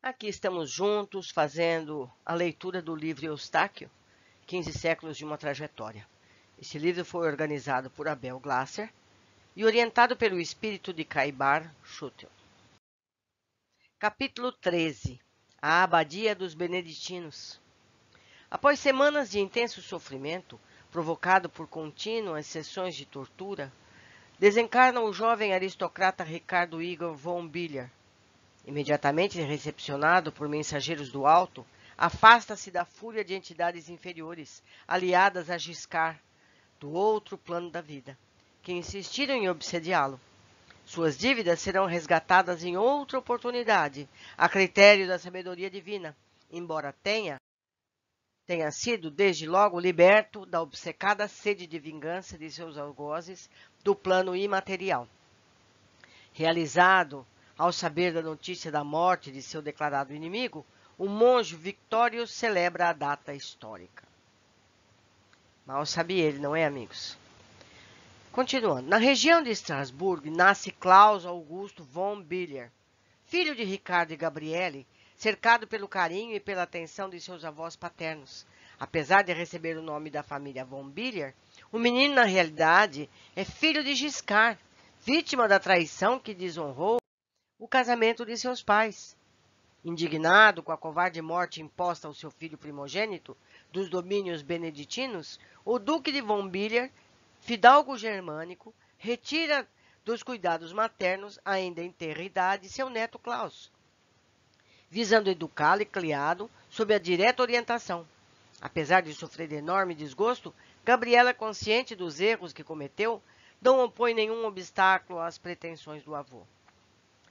Aqui estamos juntos fazendo a leitura do livro Eustáquio, 15 séculos de uma trajetória. Esse livro foi organizado por Abel Glasser e orientado pelo espírito de Caibar Schutel. Capítulo 13. A Abadia dos Beneditinos. Após semanas de intenso sofrimento, provocado por contínuas sessões de tortura, desencarna o jovem aristocrata Ricardo Igor von Biller. Imediatamente recepcionado por mensageiros do alto, afasta-se da fúria de entidades inferiores, aliadas a Giscard, do outro plano da vida, que insistiram em obsediá-lo. Suas dívidas serão resgatadas em outra oportunidade, a critério da sabedoria divina, embora tenha sido, desde logo, liberto da obcecada sede de vingança de seus algozes do plano imaterial. Realizado ao saber da notícia da morte de seu declarado inimigo, o monge Victorius celebra a data histórica. Mal sabe ele, não é, amigos? Continuando, na região de Estrasburgo nasce Klaus Augusto von Biller, filho de Ricardo e Gabriele, cercado pelo carinho e pela atenção de seus avós paternos. Apesar de receber o nome da família von Biller, o menino, na realidade, é filho de Giscard, vítima da traição que desonrou o casamento de seus pais. Indignado com a covarde morte imposta ao seu filho primogênito dos domínios beneditinos, o duque de von Biller, fidalgo germânico, retira dos cuidados maternos, ainda em tenra idade, seu neto Klaus, visando educá-lo e criá-lo sob a direta orientação. Apesar de sofrer enorme desgosto, Gabriela, consciente dos erros que cometeu, não opõe nenhum obstáculo às pretensões do avô.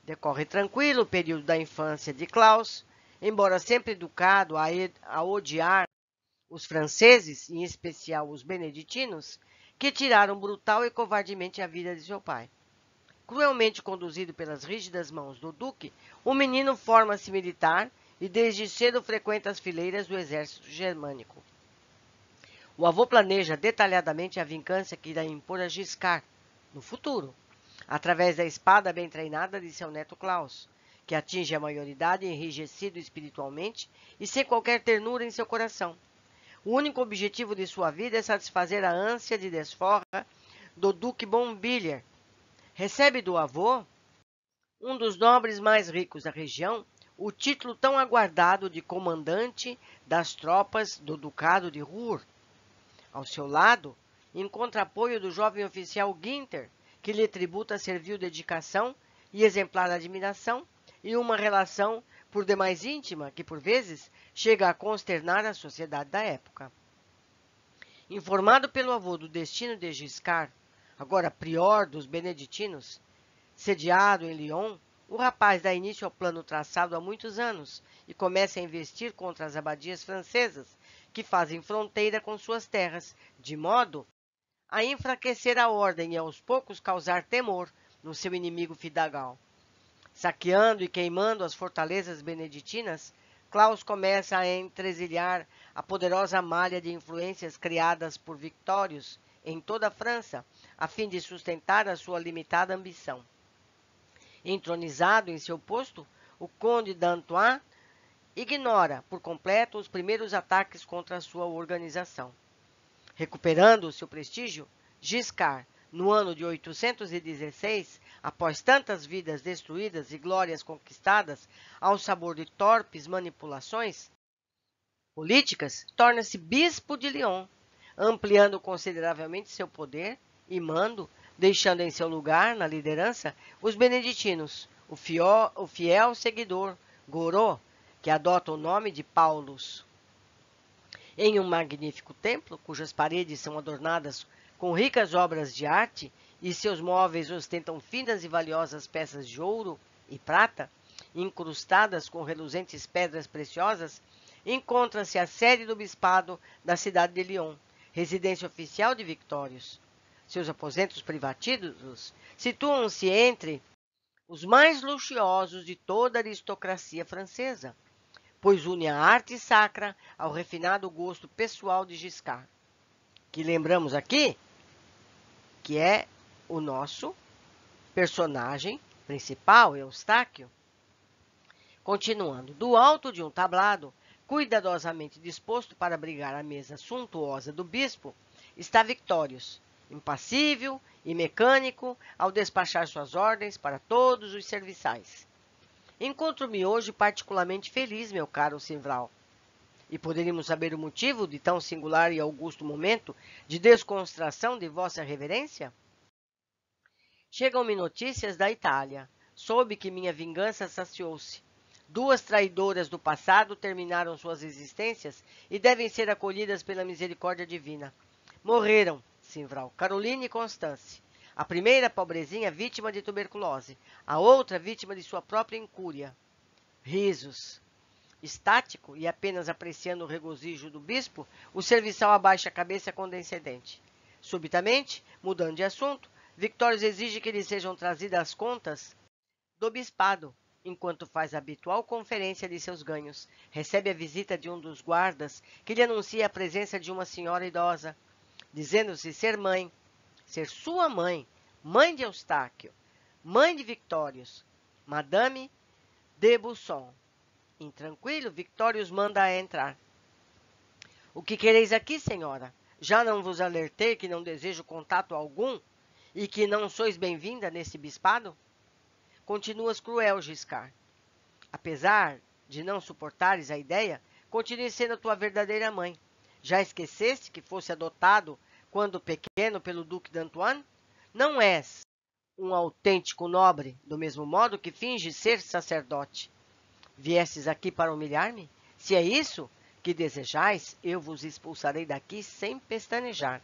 Decorre tranquilo o período da infância de Klaus, embora sempre educado a odiar os franceses, em especial os beneditinos, que tiraram brutal e covardemente a vida de seu pai. Cruelmente conduzido pelas rígidas mãos do duque, o menino forma-se militar e desde cedo frequenta as fileiras do exército germânico. O avô planeja detalhadamente a vingança que irá impor a Giscard no futuro, através da espada bem treinada de seu neto Klaus, que atinge a maioridade enrijecido espiritualmente e sem qualquer ternura em seu coração. O único objetivo de sua vida é satisfazer a ânsia de desforra do duque von Biller. Recebe do avô, um dos nobres mais ricos da região, o título tão aguardado de comandante das tropas do ducado de Ruhr. Ao seu lado, encontra apoio do jovem oficial Günther, que lhe tributa servil dedicação e exemplar admiração, e uma relação por demais íntima, que por vezes chega a consternar a sociedade da época. Informado pelo avô do destino de Giscard, agora prior dos beneditinos, sediado em Lyon, o rapaz dá início ao plano traçado há muitos anos e começa a investir contra as abadias francesas, que fazem fronteira com suas terras, de modo a enfraquecer a ordem e aos poucos causar temor no seu inimigo fidalgo. Saqueando e queimando as fortalezas beneditinas, Klaus começa a entresilhar a poderosa malha de influências criadas por Victorius em toda a França, a fim de sustentar a sua limitada ambição. Entronizado em seu posto, o conde d'Antoine ignora por completo os primeiros ataques contra a sua organização. Recuperando seu prestígio, Giscard, no ano de 816, após tantas vidas destruídas e glórias conquistadas ao sabor de torpes manipulações políticas, torna-se bispo de Lyon, ampliando consideravelmente seu poder e mando, deixando em seu lugar, na liderança, os beneditinos, o fiel seguidor, Gouraud, que adota o nome de Paulus. Em um magnífico templo, cujas paredes são adornadas com ricas obras de arte e seus móveis ostentam finas e valiosas peças de ouro e prata, incrustadas com reluzentes pedras preciosas, encontra-se a sede do bispado da cidade de Lyon, residência oficial de Victorius. Seus aposentos privativos situam-se entre os mais luxuosos de toda a aristocracia francesa, pois une a arte sacra ao refinado gosto pessoal de Giscard, que lembramos aqui que é o nosso personagem principal, Eustáquio. Continuando, do alto de um tablado, cuidadosamente disposto para abrigar a mesa suntuosa do bispo, está Victórios, impassível e mecânico ao despachar suas ordens para todos os serviçais. Encontro-me hoje particularmente feliz, meu caro Simvral. E poderíamos saber o motivo de tão singular e augusto momento de descontração de vossa reverência? Chegam-me notícias da Itália. Soube que minha vingança saciou-se. 2 traidoras do passado terminaram suas existências e devem ser acolhidas pela misericórdia divina. Morreram, Simvral, Caroline e Constance. A primeira, pobrezinha, vítima de tuberculose. A outra, vítima de sua própria incúria. Risos. Estático e apenas apreciando o regozijo do bispo, o serviçal abaixa a cabeça condescendente. Subitamente, mudando de assunto, Victórios exige que lhe sejam trazidas as contas do bispado, enquanto faz a habitual conferência de seus ganhos. Recebe a visita de um dos guardas, que lhe anuncia a presença de uma senhora idosa, dizendo-se ser sua mãe, mãe de Eustáquio, mãe de Victórios, Madame de Busson. Intranquilo, Victórios manda-a entrar. O que quereis aqui, senhora? Já não vos alertei que não desejo contato algum e que não sois bem-vinda nesse bispado? Continuas cruel, Giscard. Apesar de não suportares a ideia, continue sendo tua verdadeira mãe. Já esqueceste que fosse adotado, quando pequeno, pelo Duque d'Antoine? Não és um autêntico nobre, do mesmo modo que finges ser sacerdote. Viestes aqui para humilhar-me? Se é isso que desejais, eu vos expulsarei daqui sem pestanejar.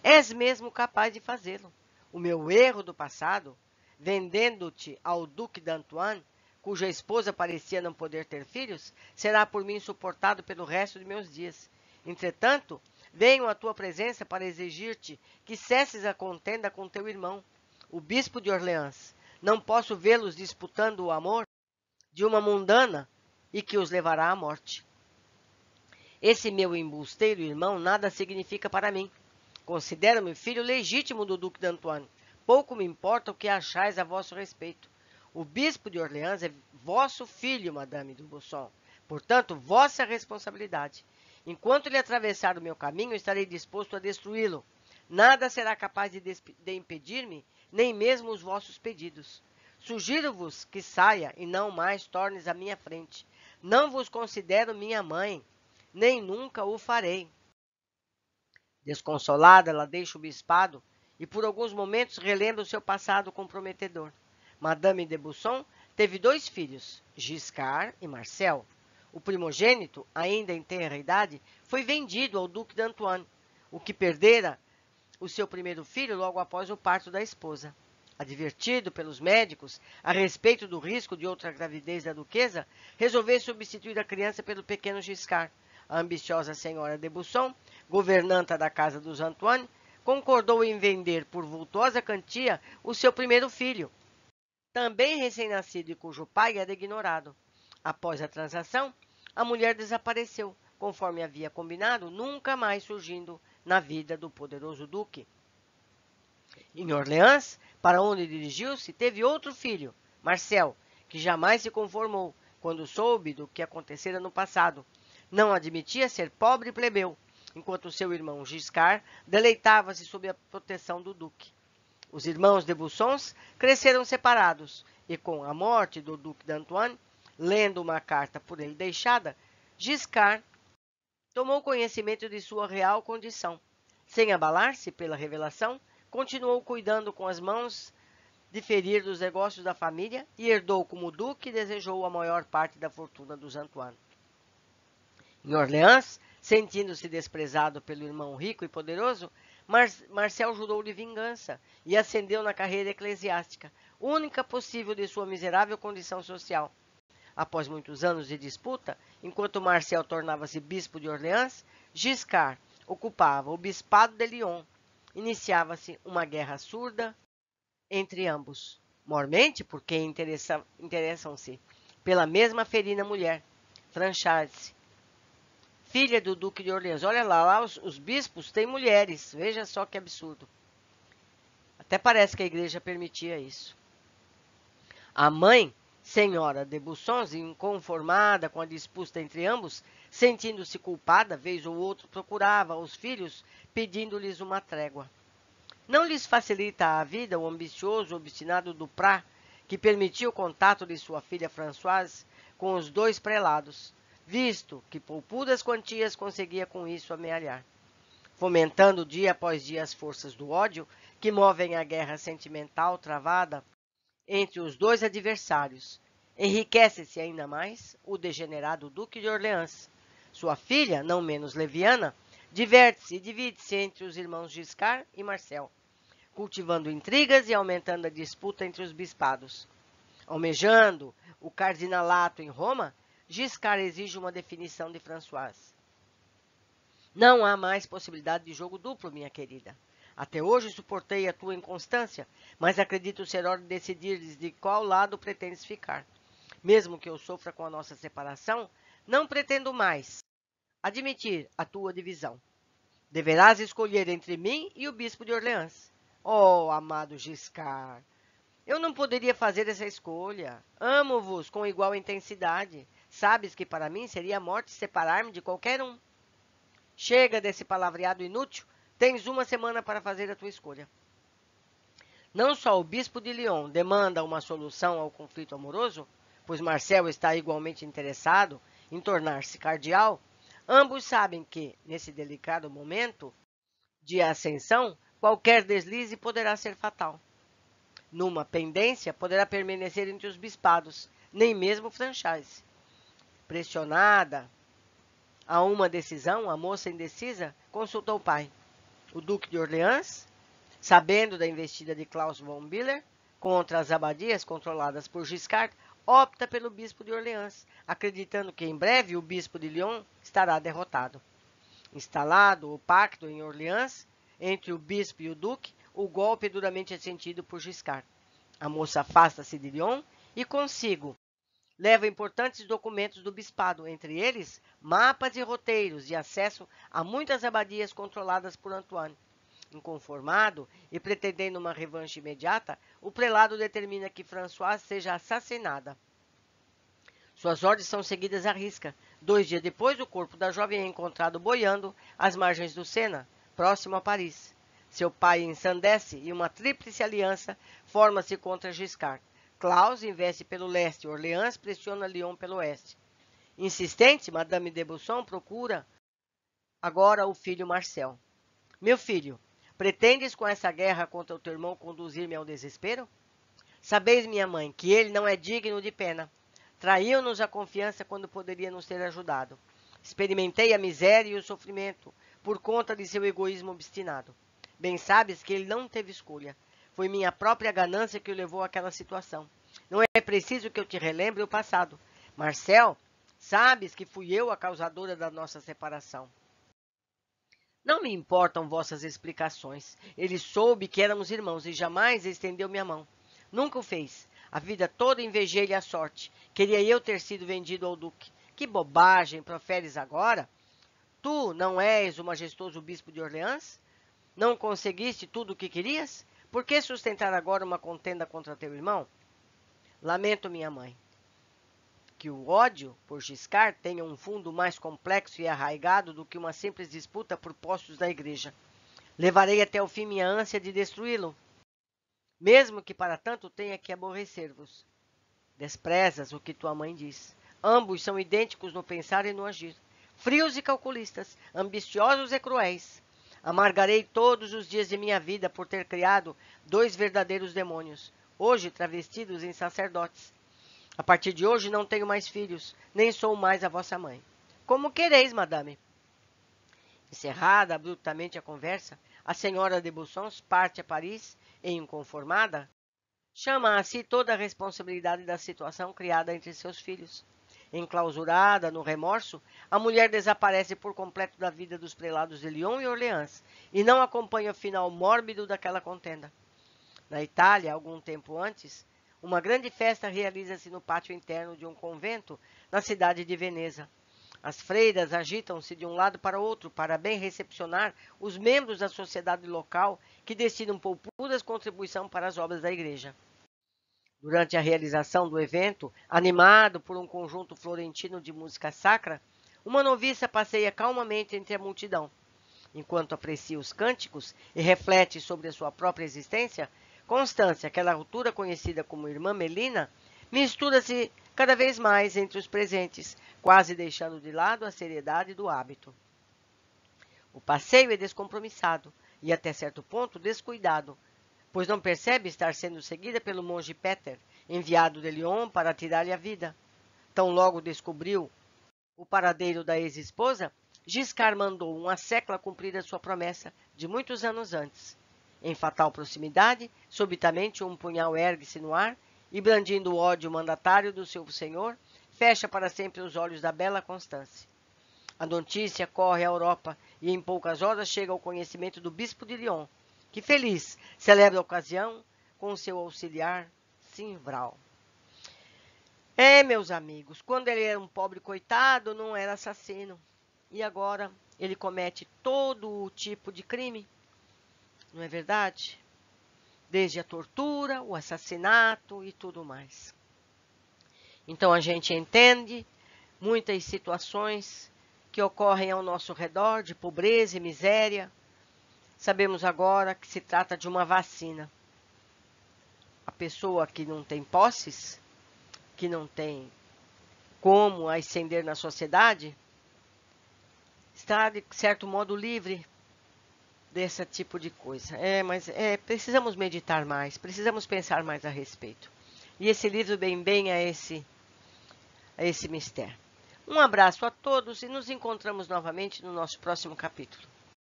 És mesmo capaz de fazê-lo. O meu erro do passado, vendendo-te ao Duque d'Antoine, cuja esposa parecia não poder ter filhos, será por mim suportado pelo resto de meus dias. Entretanto, venho à tua presença para exigir-te que cesses a contenda com teu irmão, o bispo de Orleans. Não posso vê-los disputando o amor de uma mundana e que os levará à morte. Esse meu embusteiro irmão nada significa para mim. Considero-me filho legítimo do Duque d'Antoine. Pouco me importa o que achais a vosso respeito. O bispo de Orleans é vosso filho, Madame de Busson. Portanto, vossa responsabilidade. Enquanto ele atravessar o meu caminho, estarei disposto a destruí-lo. Nada será capaz de impedir-me, nem mesmo os vossos pedidos. Sugiro-vos que saia e não mais tornes à minha frente. Não vos considero minha mãe, nem nunca o farei. Desconsolada, ela deixa o bispado e por alguns momentos relembra o seu passado comprometedor. Madame de Busson teve 2 filhos, Giscard e Marcel. O primogênito, ainda em tenra idade, foi vendido ao Duque d'Antoine, o que perdera o seu primeiro filho logo após o parto da esposa. Advertido pelos médicos a respeito do risco de outra gravidez da duquesa, resolveu substituir a criança pelo pequeno Giscard. A ambiciosa senhora de Busson, governanta da casa dos Antoine, concordou em vender por vultosa quantia o seu primeiro filho, também recém-nascido e cujo pai era ignorado. Após a transação, a mulher desapareceu, conforme havia combinado, nunca mais surgindo na vida do poderoso duque. Em Orleans, para onde dirigiu-se, teve outro filho, Marcel, que jamais se conformou quando soube do que acontecera no passado. Não admitia ser pobre e plebeu, enquanto seu irmão Giscard deleitava-se sob a proteção do duque. Os irmãos de Bussons cresceram separados, e com a morte do Duque d'Antoine, lendo uma carta por ele deixada, Giscard tomou conhecimento de sua real condição. Sem abalar-se pela revelação, continuou cuidando com as mãos de ferir dos negócios da família e herdou como duque e desejou a maior parte da fortuna dos Antoine. Em Orleans, sentindo-se desprezado pelo irmão rico e poderoso, Marcel jurou-lhe vingança e ascendeu na carreira eclesiástica, única possível de sua miserável condição social. Após muitos anos de disputa, enquanto Marcel tornava-se bispo de Orleans, Giscard ocupava o bispado de Lyon. Iniciava-se uma guerra surda entre ambos, mormente porque interessam-se pela mesma ferina mulher, Franchise, filha do Duque de Orleans. Olha lá os bispos têm mulheres, veja só que absurdo. Até parece que a igreja permitia isso. A mãe Senhora de Bussons, inconformada com a disputa entre ambos, sentindo-se culpada, vez ou outra procurava os filhos, pedindo-lhes uma trégua. Não lhes facilita a vida o ambicioso, obstinado Duprat, que permitiu o contato de sua filha Françoise com os dois prelados, visto que poupudas quantias conseguia com isso amealhar, fomentando dia após dia as forças do ódio que movem a guerra sentimental travada entre os dois adversários. Enriquece-se ainda mais o degenerado Duque de Orleans. Sua filha, não menos leviana, diverte-se e divide-se entre os irmãos Giscard e Marcel, cultivando intrigas e aumentando a disputa entre os bispados. Almejando o cardinalato em Roma, Giscard exige uma definição de Françoise. Não há mais possibilidade de jogo duplo, minha querida. Até hoje suportei a tua inconstância, mas acredito ser hora de decidir de qual lado pretendes ficar. Mesmo que eu sofra com a nossa separação, não pretendo mais admitir a tua divisão. Deverás escolher entre mim e o bispo de Orleans. Oh, amado Giscard, eu não poderia fazer essa escolha. Amo-vos com igual intensidade. Sabes que para mim seria a morte separar-me de qualquer um. Chega desse palavreado inútil. Tens uma semana para fazer a tua escolha. Não só o bispo de Lyon demanda uma solução ao conflito amoroso, pois Marcel está igualmente interessado em tornar-se cardeal, ambos sabem que, nesse delicado momento de ascensão, qualquer deslize poderá ser fatal. Numa pendência, poderá permanecer entre os bispados, nem mesmo Franchise. Pressionada a uma decisão, a moça indecisa consultou o pai. O Duque de Orleans, sabendo da investida de Klaus von Biller contra as abadias controladas por Giscard, opta pelo bispo de Orleans, acreditando que em breve o bispo de Lyon estará derrotado. Instalado o pacto em Orleans entre o bispo e o duque, o golpe é duramente sentido por Giscard. A moça afasta-se de Lyon e consigo leva importantes documentos do bispado, entre eles mapas e roteiros de acesso a muitas abadias controladas por Antoine. Inconformado e pretendendo uma revanche imediata, o prelado determina que Françoise seja assassinada. Suas ordens são seguidas à risca. 2 dias depois, o corpo da jovem é encontrado boiando às margens do Sena, próximo a Paris. Seu pai ensandece e uma tríplice aliança forma-se contra Giscard. Klaus investe pelo leste, Orleans pressiona Lyon pelo oeste. Insistente, Madame de Busson procura agora o filho Marcel. Meu filho, pretendes com essa guerra contra o teu irmão conduzir-me ao desespero? Sabeis, minha mãe, que ele não é digno de pena. Traiu-nos a confiança quando poderia nos ter ajudado. Experimentei a miséria e o sofrimento por conta de seu egoísmo obstinado. Bem sabes que ele não teve escolha. Foi minha própria ganância que o levou àquela situação. Não é preciso que eu te relembre o passado. Marcel, sabes que fui eu a causadora da nossa separação. Não me importam vossas explicações. Ele soube que éramos irmãos e jamais estendeu minha mão. Nunca o fez. A vida toda invejei-lhe a sorte. Queria eu ter sido vendido ao duque. Que bobagem proferes agora? Tu não és o majestoso bispo de Orleans? Não conseguiste tudo o que querias? Por que sustentar agora uma contenda contra teu irmão? Lamento, minha mãe, que o ódio por Giscard tenha um fundo mais complexo e arraigado do que uma simples disputa por postos da igreja. Levarei até o fim minha ânsia de destruí-lo, mesmo que para tanto tenha que aborrecer-vos. Desprezas o que tua mãe diz. Ambos são idênticos no pensar e no agir. Frios e calculistas, ambiciosos e cruéis. Amargarei todos os dias de minha vida por ter criado 2 verdadeiros demônios, hoje travestidos em sacerdotes. A partir de hoje não tenho mais filhos, nem sou mais a vossa mãe. Como quereis, madame. Encerrada abruptamente a conversa, a senhora de Bussons parte a Paris e, inconformada, chama a si toda a responsabilidade da situação criada entre seus filhos. Enclausurada no remorso, a mulher desaparece por completo da vida dos prelados de Lyon e Orleans e não acompanha o final mórbido daquela contenda. Na Itália, algum tempo antes, uma grande festa realiza-se no pátio interno de um convento na cidade de Veneza. As freiras agitam-se de um lado para outro para bem recepcionar os membros da sociedade local que destinam poupudas contribuição para as obras da igreja. Durante a realização do evento, animado por um conjunto florentino de música sacra, uma noviça passeia calmamente entre a multidão. Enquanto aprecia os cânticos e reflete sobre a sua própria existência, Constância, aquela altura conhecida como Irmã Melina, mistura-se cada vez mais entre os presentes, quase deixando de lado a seriedade do hábito. O passeio é descompromissado e, até certo ponto, descuidado, pois não percebe estar sendo seguida pelo monge Peter, enviado de Lyon para tirar-lhe a vida. Tão logo descobriu o paradeiro da ex-esposa, Giscard mandou uma sécula cumprir a sua promessa de muitos anos antes. Em fatal proximidade, subitamente um punhal ergue-se no ar e, brandindo o ódio mandatário do seu senhor, fecha para sempre os olhos da bela Constância. A notícia corre à Europa e em poucas horas chega ao conhecimento do bispo de Lyon, que, feliz, celebra a ocasião com seu auxiliar, Simvral. Meus amigos, quando ele era um pobre coitado, não era assassino. E agora ele comete todo o tipo de crime. Não é verdade? Desde a tortura, o assassinato e tudo mais. Então a gente entende muitas situações que ocorrem ao nosso redor de pobreza e miséria. Sabemos agora que se trata de uma vacina. A pessoa que não tem posses, que não tem como ascender na sociedade, está, de certo modo, livre desse tipo de coisa. Mas precisamos meditar mais, precisamos pensar mais a respeito. E esse livro bem é esse mistério. Um abraço a todos e nos encontramos novamente no nosso próximo capítulo.